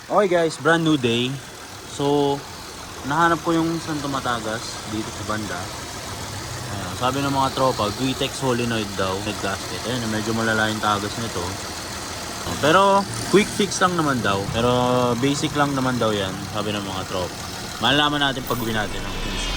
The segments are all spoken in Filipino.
Okay guys, brand new day. So, nahanap ko yung Santo Matagas dito sa banda. Ayan, sabi ng mga tropa, Guitex solenoid daw, med gasket. Ayan, medyo malala yung tagas nito. Pero, quick fix lang naman daw. Pero, basic lang naman daw yan, sabi ng mga tropa. Malalaman natin pag uwi natin ng PC.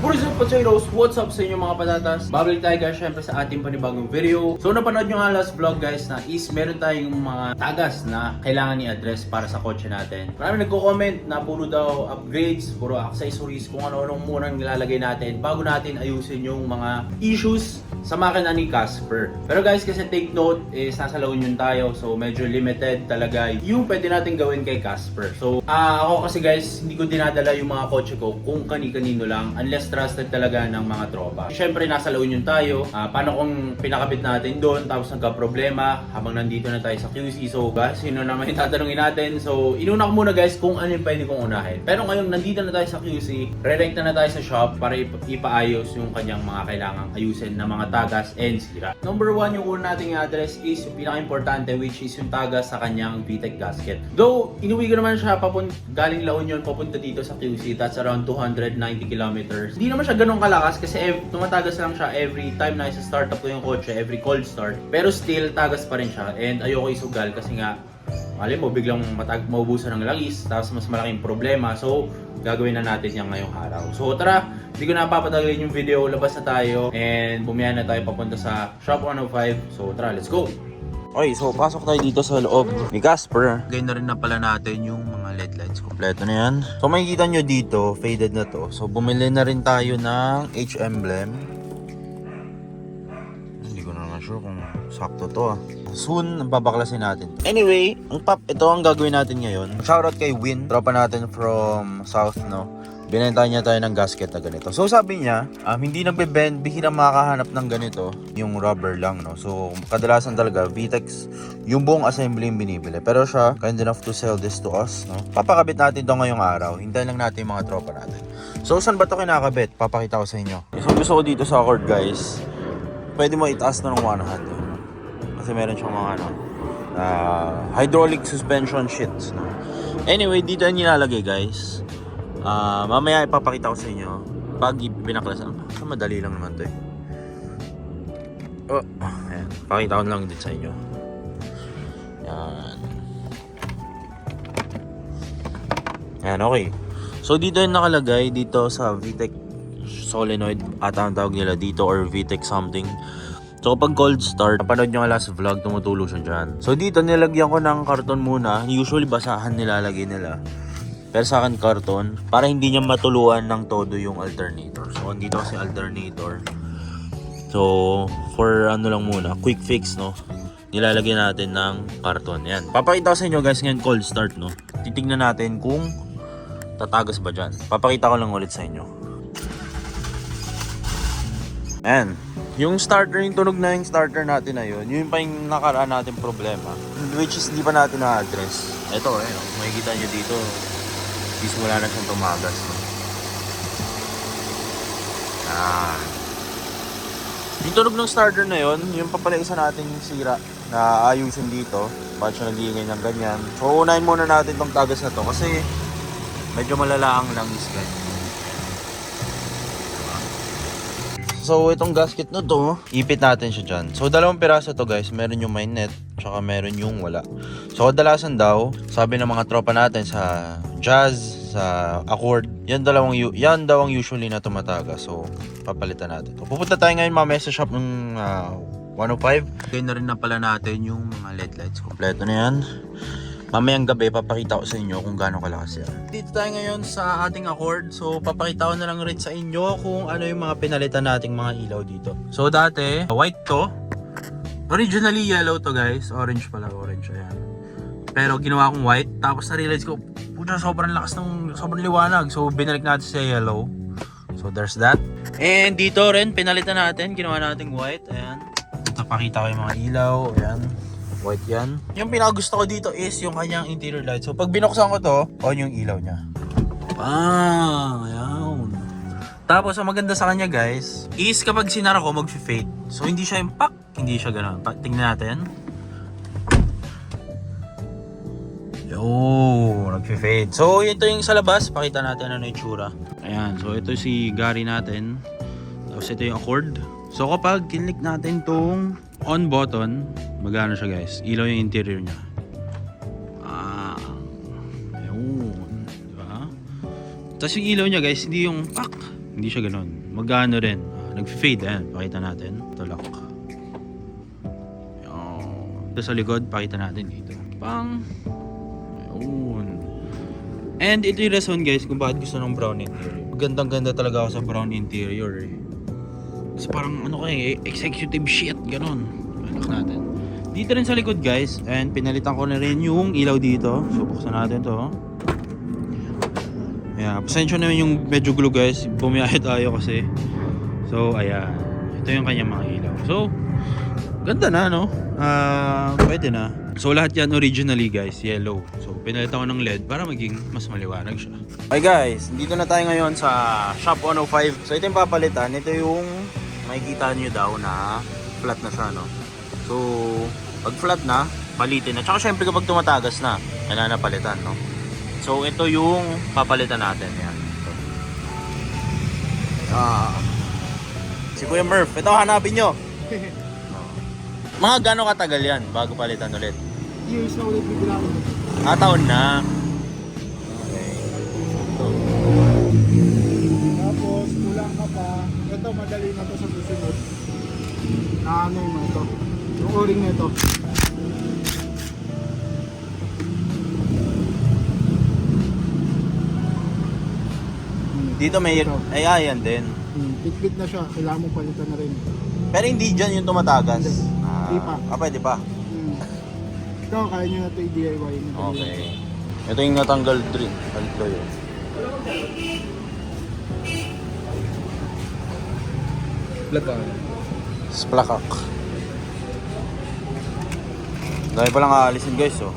What is up, potatoes? What's up sa inyo mga patatas? Babalik tayo guys syempre sa ating panibagong video. So napanood nyo nga last vlog guys na is meron tayong mga tagas na kailangan i-address para sa kotse natin. Marami nagko-comment na puro daw upgrades, puro accessories, kung ano-anong munang nilalagay natin bago natin ayusin yung mga issues sa makina ni Casper. Pero guys, kasi take note is nasa La Union tayo, so medyo limited talaga yung pwede natin gawin kay Casper. So ako kasi guys, hindi ko dinadala yung mga kotse ko kung kani-kanino lang unless trusted talaga ng mga tropa. Siyempre nasa La Union tayo, paano kung pinakabit natin doon tapos nagka-problema habang nandito na tayo sa QC. So sino naman yung tatanungin natin? So inuna ko muna guys kung ano yung pwede kong unahin. Pero ngayon nandito na tayo sa QC, re-rent na tayo sa shop para ipaayos yung kanyang mga kailangang ayusin na mga tagas and sira. Number 1 yung una nating address is yung pinaka-importante, which is yung tagas sa kanyang VTEC gasket. Though inuwi ko naman siya galing La Union papunta dito sa QC, that's around 290 kilometers. Hindi naman siya ganun kalakas kasi tumatagas lang siya every time na isa-startup ko yung kotse, every cold start. Pero still, tagas pa rin siya and ayoko isugal kasi nga mali mo biglang maubusan ng langis tapos mas malaking problema. So gagawin na natin yan ngayong araw. So tara, hindi ko na papatagalin yung video, labas na tayo and bumiyahe na tayo papunta sa Shop 105. So tara, let's go! Okay, so pasok tayo dito sa loob ni Casper. Gawin na rin na pala natin yung mga LED lights. Kompleto na yan. So makikita nyo dito, faded na to. So bumili na rin tayo ng H emblem. Hindi ko na sure kung sakto to Soon, babaklasin natin. Anyway, ito ang gagawin natin ngayon. Shoutout kay Win, tropa natin from South, no? Binenta niya tayo ng gasket na ganito. So sabi niya, hindi nagbe-bend, bihira makakahanap ng ganito, yung rubber lang, no? So kadalasan talaga, VTEC, yung buong assembly yung binibili. Pero siya, kind enough to sell this to us, no? Papakabit natin to ngayong araw. Hintayin lang natin yung mga tropa natin. So saan ba to kinakabit? Papakita ko sa inyo. So gusto ko dito sa Accord guys, pwede mo itaas na ng one hand, no? Kasi meron siyang mga hydraulic suspension sheets, no? Anyway, dito yung nilalagay guys. Mamaya ipapakita ko sa inyo pag binaklasan. So madali lang naman to ayan. Pakita ko lang din sa inyo. Yan. Yan, okay. So dito yung nakalagay dito sa VTEC solenoid at ang tawag nila dito, or VTEC something. So kapag cold start, napanood nyo nga last vlog, tumutulo siya dyan. So dito nilagyan ko ng karton muna. Usually basahan nilalagay nila, pero sa akin karton, para hindi niya matuluan ng todo yung alternator. So andito kasi alternator. So for ano lang muna, quick fix, no, nilalagyan natin ng karton. Yan, papakita ko sa inyo guys ngayon cold start, no. Titignan natin kung tatagas ba dyan. Papakita ko lang ulit sa inyo. Ayan, yung starter, yung tunog na yung starter natin na yun pa yung nakaraan natin problema, which is hindi pa natin na-address. Ito, makikita nyo dito, wala na siyang tumagas, no? Yung tunog ng starter na yun, yung papalaisa natin yung sira na ayusin dito. Bakit siya nagingay ng ganyan? So unahin muna natin tong tagas na to kasi medyo malala ang langis guys. So itong gasket na to, ipit natin siya dyan. So dalawang piraso to guys, meron yung may net, tsaka meron yung wala. So kadalasan daw, sabi ng mga tropa natin sa Jazz, sa Accord, yan daw ang usually na tumataga. So papalitan natin to. Pupunta tayo ngayon mamaya sa shop ng 105. Gawin na rin na pala natin yung mga LED lights. Kompleto na yan. Mamayang gabi, papakita ko sa inyo kung gaano kalakas yan. Dito tayo ngayon sa ating Accord. So, papakita ko na lang rin sa inyo kung ano yung mga pinalitan nating mga ilaw dito. So, dati, white to. Originally, yellow to guys. Orange pala, orange. Ayan. Pero, ginawa kong white. Tapos, na-realize ko, puta, sobrang liwanag. So, binalik natin sa yellow. So, there's that. And dito rin, pinalitan natin. Ginawa nating white. Ayan. Ito, pakita ko yung mga ilaw. Ayan. White yan. Yung pinakagusto ko dito is yung kanyang interior light. So pag binuksan ko to, on yung ilaw niya. Ayan. Tapos ang maganda sa kanya guys is kapag sinara ko mag-fade. So hindi siya yung pak, hindi siya gano'n. Tingnan natin. Yo, nagfe-fade. So, ito yung sa labas. Pakita natin ano yung tsura. Ayan, so ito si Gary natin. Tapos ito yung Accord. So, kapag kinlik natin tong on button, magano siya guys. Ilaw yung interior niya. Ayun. Diba? Tapos yung ilaw niya guys, hindi yung pak. Hindi siya ganun. Magano rin. Nag-fade. Ayan, pakita natin. Ito lock. Ito sa likod, pakita natin dito. Pang. Ayun. And ito yung reason guys kung bakit gusto ng brown interior. Gandang-ganda talaga ako sa brown interior eh. Kasi parang ano kayo, executive shit, ganun. Lock natin. Dito rin sa likod guys, and pinalitan ko na rin yung ilaw dito. So buksan natin to. Ayan, pasensya naman yung medyo glue guys. Bumiyahe tayo kasi. So ayan, ito yung kanyang mga ilaw. So, ganda na no? Pwede na. So lahat yan originally guys, yellow. So pinalitan ko ng LED para maging mas maliwanag siya. Okay guys, dito na tayo ngayon sa Shop 105. So ito yung papalitan. Ito yung makikita nyo daw na flat na siya no. So pag flat na, palitin na. Tsaka syempre kapag tumatagas na, kailangan na palitan no. So ito yung papalitan natin. Yan. Si Kuya Murph, ito hanapin nyo. Mga gano'ng katagal yan bago palitan ulit? Years na ulit bibilang. Taon na. Okay. Tapos kulang ka pa. Ito madali na to sa susunod. Na ano yung ito. Yung o-ring na ito. Dito may ayan din. Pitpit na siya. Kailangan mong palitan na rin. Pero hindi dyan yung tumatagas. Hindi pa. Pwede pa. Ito, kaya nyo na ito i-DIY. Okay. Ito yung natanggal din. Ito yun. Plaka. Splakak. Dahil palang aalisin guys oh.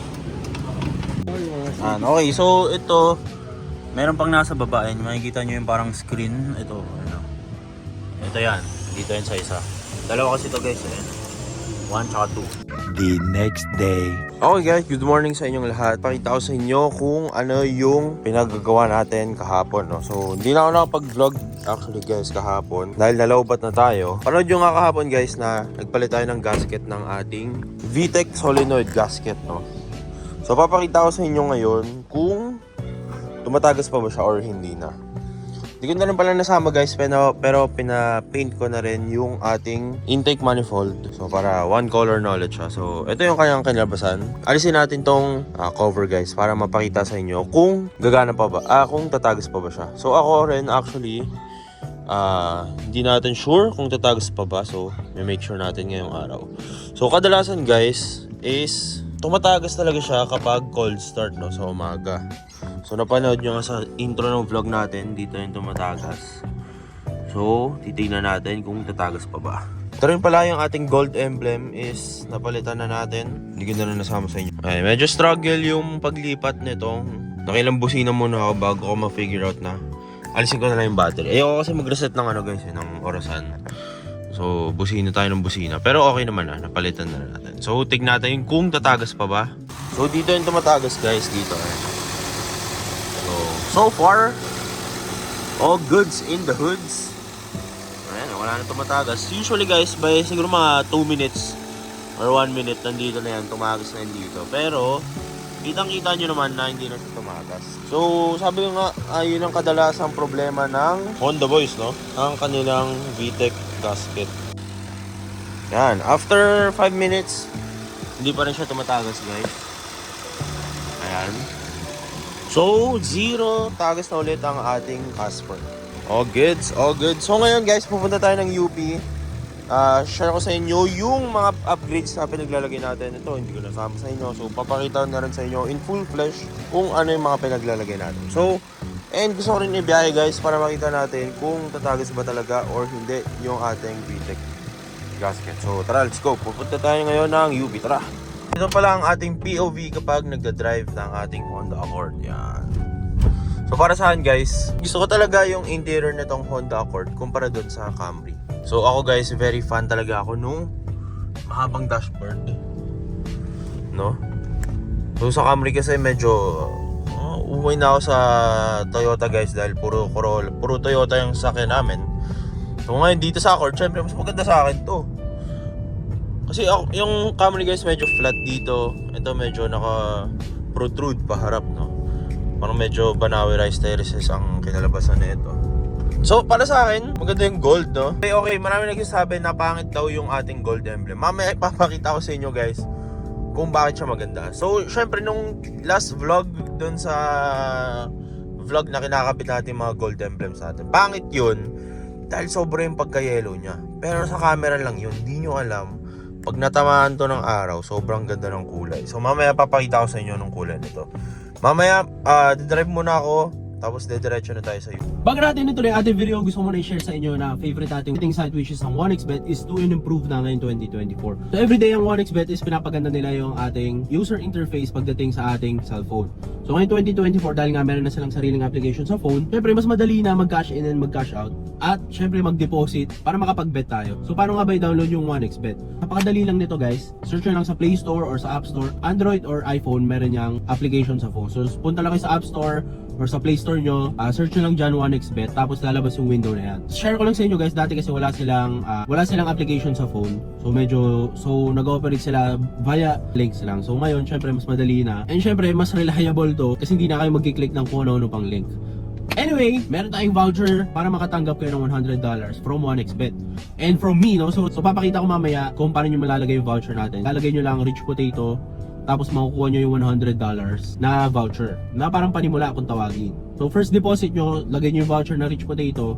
Okay, so ito meron pang nasa baba. Makikita nyo yung parang screen. Ito, ano. Ito yan. Dito yan sa isa. Dalawa kasi ito guys eh. 1 tsaka 2. The next day. Okay guys, good morning sa inyong lahat. Pakita ko sa inyo kung ano yung pinagagawa natin kahapon. No? So, hindi na ako nakapag-vlog actually guys kahapon. Dahil nalawbat na tayo. Panood yung nga kahapon guys na nagpalit tayo ng gasket ng ating VTEC solenoid gasket. No? So, papakita ko sa inyo ngayon kung tumatagas pa ba siya or hindi na. Hindi ko na rin pala nasama guys, pero pina-paint ko na rin yung ating intake manifold. So para one color knowledge siya. So ito yung kanyang kinilabasan. Alisin natin tong cover guys para mapakita sa inyo kung gagana pa ba, kung tatagas pa ba siya. So ako rin actually, hindi natin sure kung tatagas pa ba. So may make sure natin ngayong araw. So kadalasan guys is tumatagas talaga siya kapag cold start no, sa umaga. So napanood nyo nga sa intro ng vlog natin, dito yung tumatagas. So titignan natin kung tatagas pa ba. Ito rin pala yung ating gold emblem is napalitan na natin. Hindi ko na rin nasama sa inyo. Ay, medyo struggle yung paglipat nitong. Nakilang busina muna ako bago ko ma-figure out na alisin ko na lang yung battery. Ayoko kasi mag-reset ng ano guys, ng orasan. So busina tayo ng busina. Pero okay naman na, napalitan na natin. So tignan natin kung tatagas pa ba. So dito yung tumatagas guys, dito So far, all goods in the hoods. Ayan, wala na tumatagas. Usually guys, by siguro mga 2 minutes or 1 minute, nandito na yan, tumagas na yan dito. Pero, kitang-kita nyo naman na hindi na siya tumagas. So, sabi ko nga, yun ang kadalasang problema ng Honda Boys, no? Ang kanilang VTEC gasket. Yan, after 5 minutes, hindi pa rin siya tumatagas guys. Ayan. So, 0 tagas na ulit ang ating Casper. All goods, all good. So ngayon guys, pupunta tayo ng UP. Share ko sa inyo yung mga upgrades na pinaglalagay natin. Ito, hindi ko nasama sa inyo. So, papakita na rin sa inyo in full flesh kung ano yung mga pinaglalagay natin. So, and gusto ko rin ibiyahe guys para makita natin kung tatagas ba talaga or hindi yung ating VTEC gasket. So, tara, let's go. Pupunta tayo ngayon ng UP. Tara! Ito pala ang ating POV kapag nagda-drive ng ating Honda Accord. Yan. So para saan guys, gusto ko talaga yung interior nitong Honda Accord kumpara dun sa Camry. So ako guys, very fan talaga ako nung mahabang dashboard. No? So sa Camry kasi medyo umuwi na ako sa Toyota guys dahil puro Corolla, puro Toyota yung sasakyan namin. So ngayon dito sa Accord, syempre mas maganda sa akin to. Kasi yung Camry guys medyo flat dito. Ito medyo naka-protrude pa harap, no? Parang medyo Banawi-Rice Terraces ang kinalabasan na ito. So para sa akin, maganda yung gold, no? Okay, marami nagsasabi na pangit daw yung ating gold emblem. Mamaya ipapakita ko sa inyo guys kung bakit siya maganda. So syempre nung last vlog dun sa vlog na kinakabit natin mga gold emblem sa atin, pangit yun dahil sobra yung pagka-yellow niya. Pero sa camera lang yun, hindi nyo alam. Pag natamaan to ng araw, sobrang ganda ng kulay. So mamaya papakita ko sa inyo ng kulay nito. Mamaya, didrive muna ako, tapos dediretso na tayo sa iyo. Bago natin ituloy ang ating video, gusto ko muna i-share sa inyo na favorite ating betting site which is ang 1xBet is to improve na ngayon 2024. So everyday ang 1xBet is pinapaganda nila yung ating user interface pagdating sa ating cellphone. So ngayon 2024 dahil nga meron na silang sariling application sa phone, syempre mas madali na mag-cash in and mag-cash out at syempre mag-deposit para makapag-bet tayo. So paano nga ba i-download yung 1xBet? Napakadali lang nito guys. Search nyo lang sa Play Store or sa App Store, Android or iPhone, meron niyang application sa phone. So punta lang kayo sa App Store or sa Play Store nyo, search nyo lang dyan 1xBet, tapos lalabas yung window na yan. Share ko lang sa inyo guys, dati kasi wala silang application sa phone. So nag-operate sila via links lang. So ngayon, syempre mas madali na. And syempre, mas reliable to kasi hindi na kayo mag-click ng kung ano-ano pang link. Anyway, meron tayong voucher para makatanggap kayo ng $100 from 1xBet. And from me, no? So papakita ko mamaya kung paano nyo malalagay yung voucher natin. Lalagay nyo lang rich potato, tapos makukuha nyo yung $100 na voucher na parang panimula kung tawagin. So first deposit nyo, lagay nyo yung voucher na rich potato,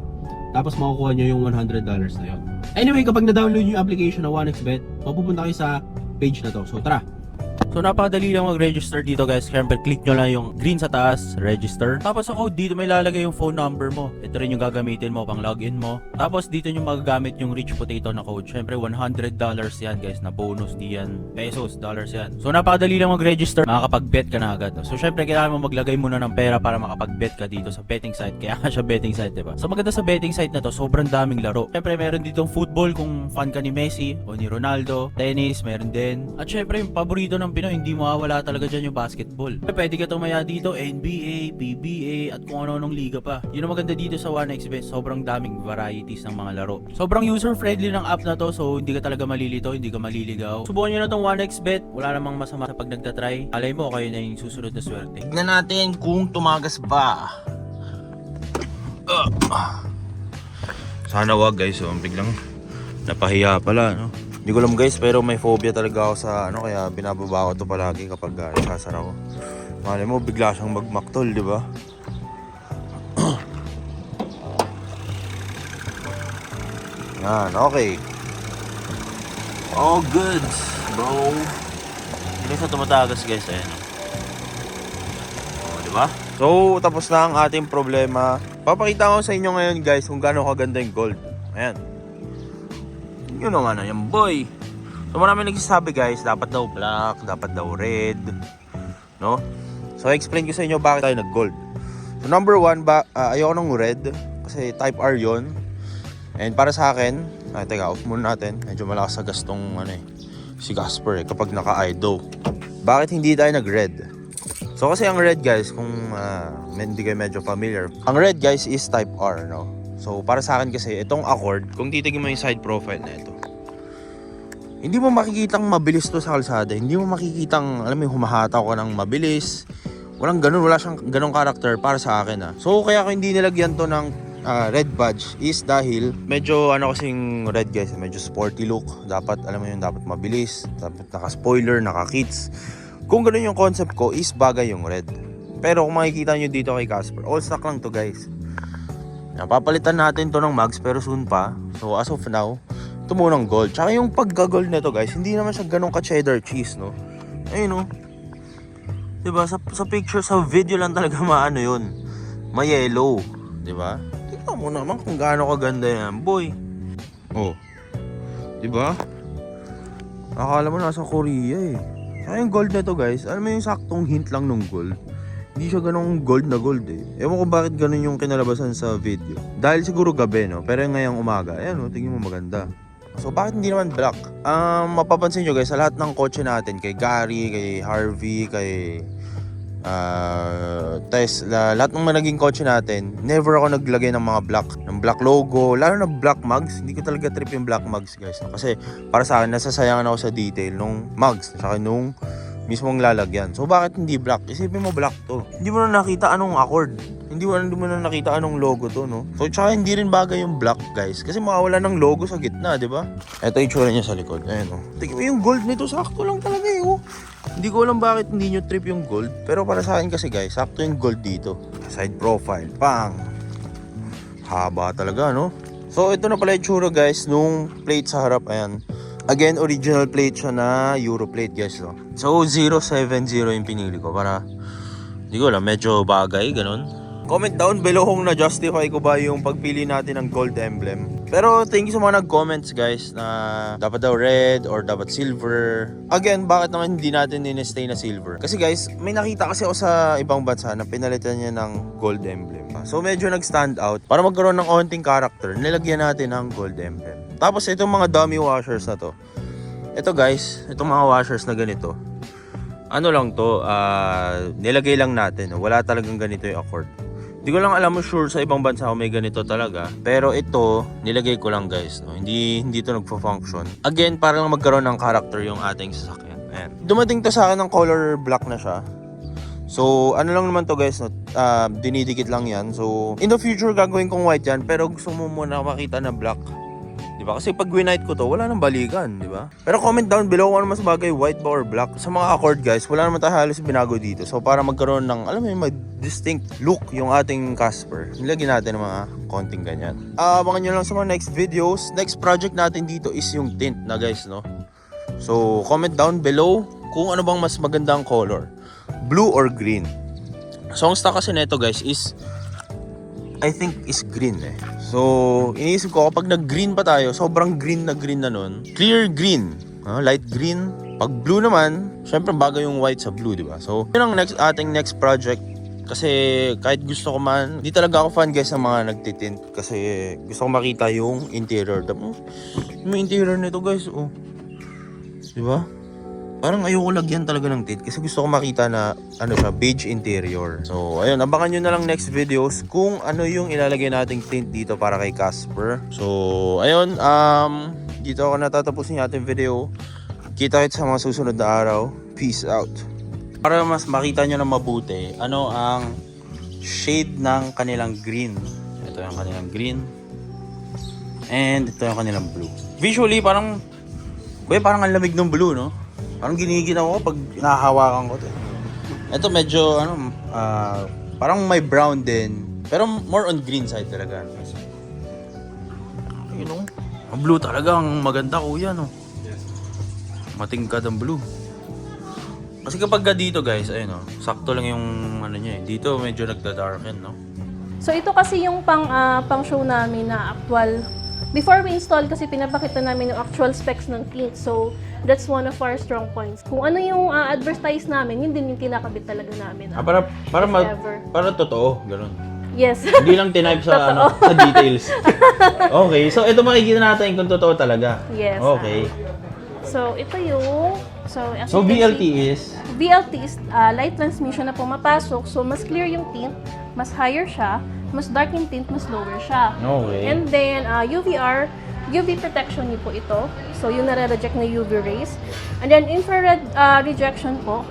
tapos makukuha nyo yung $100 na yun. Anyway, kapag na-download nyo yung application na 1xBet, mapupunta kayo sa page na to. So tara! So napakadali lang mag-register dito guys. Siyempre click nyo lang yung green sa taas, register. Tapos sa code dito may lalagay yung phone number mo. Ito rin yung gagamitin mo pang login mo. Tapos dito nyo magagamit yung rich potato na code. Siyempre $100 yan guys na bonus diyan. Pesos, dollars yan. So napakadali lang mag-register. Makakapag-bet ka na agad. So siyempre kailangan mo maglagay muna ng pera para makapag-bet ka dito sa betting site. Kaya siya betting site, diba? So maganda sa betting site na to, sobrang daming laro. Siyempre meron ditong football kung fan ka ni Messi o ni Ronaldo. Tennis, meron din. At siyempre yung paborito ng Pinoy, hindi mawawala talaga dyan yung basketball. Pwede ka tumaya dito, NBA, PBA, at kung ano-anong liga pa. Yun ang maganda dito sa 1xBet, sobrang daming varieties ng mga laro. Sobrang user-friendly ng app na to, so hindi ka talaga malilito, hindi ka maliligaw. Subukan nyo na tong 1xBet, wala namang masama sa pag nagtatry. Alay mo, kayo na yung susunod na swerte. Tignan natin kung tumagas ba. Sana wag guys, so biglang napahiya pala, no? Hindi ko alam guys, pero may phobia talaga ako sa kaya binababa ko to palagi kapag sasara ko. Malay mo, bigla siyang magmaktol, di ba? Yan, okay. All good, bro. Hindi siya tumatagas guys, ayan. Oh, di ba? So, tapos na ang ating problema. Papakita ko sa inyo ngayon guys kung gaano kaganda yung gold. Ayan. Yun naman na yan boy. So marami nagsasabi guys, dapat daw black, dapat daw red, no? So explain ko sa inyo bakit tayo nag-gold. So number one, ayoko ng red kasi type R yon. And para sa akin, teka, off muna natin. Medyo malakas sa gastong si Casper kapag naka-IDO. Bakit hindi tayo nag-red? So kasi ang red guys, kung hindi kayo medyo familiar, ang red guys is type R, no? So para sa akin kasi itong Accord, kung titignan mo yung side profile na ito, hindi mo makikitang mabilis to sa kalsada. Hindi mo makikitang, alam mo, humahataw ka ng mabilis. Walang ganun, wala siyang ganung character para sa akin. So kaya ko hindi nilagyan to ng red badge is dahil medyo kasing red guys, medyo sporty look. Dapat, alam mo yun, dapat mabilis, dapat naka-spoiler, naka-kits. Kung ganun yung concept ko, is bagay yung red. Pero kung makikita nyo dito kay Casper, all stock lang to guys. Papalitan natin to ng mags pero soon pa. So as of now, ito munang gold. Tsaka yung pagka-gold nito guys, hindi naman siya ganun ka-cheddar cheese, no? Ayun, no? Diba? Sa picture, sa video lang talaga maano yun. Ma-yellow. Diba? Tignan mo naman kung gaano kaganda yan, boy. Oh. Diba? Akala mo nasa Korea eh. Tsaka yung gold nito guys, alam mo yung saktong hint lang nung gold. Hindi siya ganong gold na gold eh. Ewan ko bakit ganon yung kinalabasan sa video. Dahil siguro gabi, no? Pero ngayong umaga, ayan, no? Tingin mo maganda. So bakit hindi naman black? Mapapansin nyo guys, sa lahat ng kotse natin, kay Gary, kay Harvey, kay Tesla, lahat ng mga naging kotse natin, never ako naglagay ng mga black logo, lalo na black mugs. Hindi ko talaga trip yung black mugs guys, no? Kasi para sa akin, nasasayangan ako sa detail nung mugs, saka nung mismong lalagyan. So bakit hindi black? Isipin mo black to. Hindi mo na nakita anong accord. Hindi mo na nakita anong logo to, no? So tsaka hindi rin bagay yung black guys, kasi makawala ng logo sa gitna, di ba? Ito yung tsura niya sa likod. Ayan, oh. Tingnan mo yung gold nito, sakto lang talaga eh, oh. Hindi ko alam bakit hindi nyo trip yung gold, pero para sa akin kasi guys, sakto yung gold dito. Side profile, pang! Haba talaga, no? So ito na pala yung tsura guys, nung plate sa harap, ayan. Again, original plate siya na Euro plate guys, no? So 070 yung pinili ko para, hindi ko alam, medyo bagay, ganun. Comment down below kung na-justify ko ba yung pagpili natin ng gold emblem. Pero thank you sa mga nag-comments guys na dapat daw red or dapat silver. Again, bakit naman hindi natin in-stay na silver? Kasi guys, may nakita kasi ako sa ibang bansa na pinalitan niya ng gold emblem. So medyo nag-stand out. Para magkaroon ng onting character, nilagyan natin ng gold emblem. Tapos itong mga dummy washers na to. Ito guys, itong mga washers na ganito. Ano lang to, nilagay lang natin. Wala talagang ganito yung accord. Hindi ko lang alam mo sure sa ibang bansa kung may ganito talaga. Pero ito, nilagay ko lang guys. No? Hindi to nagpo-function. Again, para lang magkaroon ng character yung ating sasakyan. Ayan. Dumating to sa akin ng color black na siya. So, ano lang naman to guys, no? Dinidikit lang yan. So, in the future gagawin kong white yan. Pero gusto mo muna makita na black. Diba? Kasi pag winite ko to, wala nang balikan, diba? Pero comment down below kung ano mas bagay, white ba or black. Sa mga accord guys, wala naman tayo halos binago dito. So para magkaroon ng, alam mo yung distinct look yung ating Casper, nilagyan natin ng mga konting ganyan. Abangan nyo lang sa mga next videos. Next project natin dito is yung tint na guys, no? So comment down below kung ano bang mas magandang color, blue or green. So ang stock kasi nito guys is, I think is green eh. So, iniisip ko kapag nag-green pa tayo, sobrang green na nun. Clear green, light green. Pag blue naman, syempre bago yung white sa blue, di ba? So, yun ang ating next project. Kasi kahit gusto ko man, di talaga ako fan guys ng mga nagtitint. Kasi gusto ko makita yung interior. Yung interior nito guys, oh. Di ba? Parang ayoko lagyan talaga ng tint kasi gusto ko makita na ano siya, beige interior. So, ayun, abangan nyo na lang next videos kung ano yung ilalagay nating tint dito para kay Casper. So, ayun, dito ako natatapusin yung ating video. Kita-kits sa mga susunod na araw. Peace out. Para mas makita nyo na mabuti, ano ang shade ng kanilang green. Ito yung kanilang green. And ito yung kanilang blue. Visually, parang ang lamig ng blue, no? Parang giniginaw ko pag nahahawakan ko to. Ito medyo parang may brown din, pero more on green side talaga. You know, ang blue talaga ang maganda kuya, no. Matingkad ang blue. Kasi kapag dito guys, ayun no, sakto lang yung ano niya eh. Dito medyo nagda-darken, no. So ito kasi yung pang show namin na actual. Before we install kasi pinapakita namin yung actual specs ng tint. So that's one of our strong points. Kung ano yung advertise namin, yun din yung kinakabit talaga namin. Para totoo, gano'n. Yes. Hindi lang tinype sa sa details. Okay, so ito makikita natin kung totoo talaga. Yes. Okay. So ito yung as you can VLT see, is VLT is light transmission na pumapasok. So mas clear yung tint, mas higher siya, mas dark yung tint, mas lower siya. okay. And then, UV protection niyo po ito. So, yung nare-reject na UV rays. And then, infrared rejection po.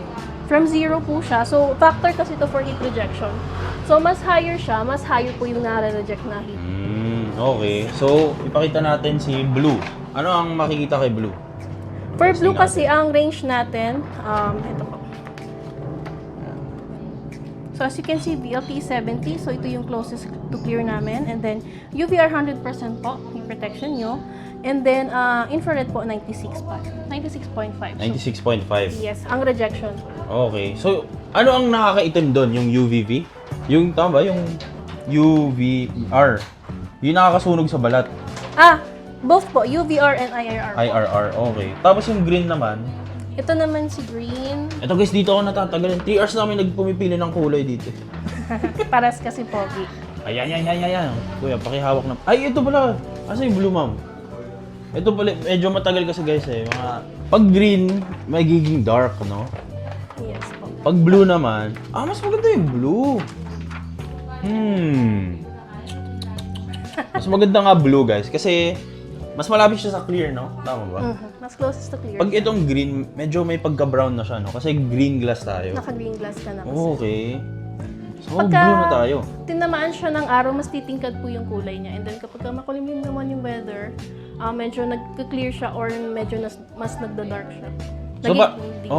From 0 po siya. So, factor kasi ito for heat rejection. So, mas higher siya, mas higher po yung nare-reject na heat. Okay. So, ipakita natin si blue. Ano ang makikita kay blue? For blue kasi, ang range natin, ito po. So, as you can see, VLT 70. So, ito yung closest to clear namin. And then, UVR 100% po, yung protection nyo. And then, infrared po, 96.5. 96.5. Yes, ang rejection. Okay. So, ano ang nakakaitim doon? Yung UVV? Yung, tama ba? Yung UVR. Yung nakakasunog sa balat. Both po, UVR and IRR po. IRR. Okay. Tapos yung green naman. Ito naman si green. Ito guys, dito ako natatagalan. 3 hours namin nagpumipili ng kulay dito. Paras kasi pogi. Ayan. Kuya, pakihawak na. Ay, ito pala. Asa yung blue, ma'am? Ito pala, medyo matagal kasi guys eh. Pag green, magiging dark, no? Yes po. Pag blue naman, mas maganda yung blue. Mas maganda nga blue guys kasi mas malapit siya sa clear, no? Tama ba? Mas closest to clear. Pag itong green, medyo may pagka-brown na siya, no? Kasi green glass tayo. Naka-green glass ka na kasi. Okay. So, Pagka blue na tayo. tinamaan siya ng araw, mas titingkad po yung kulay niya. And then kapag makulimlim naman yung weather, medyo nag-clear siya or medyo mas nagda-dark siya. So,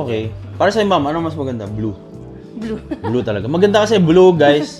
okay. Para sa'yo, ma'am, ano mas maganda? Blue. Blue. Blue talaga. Maganda kasi blue, guys.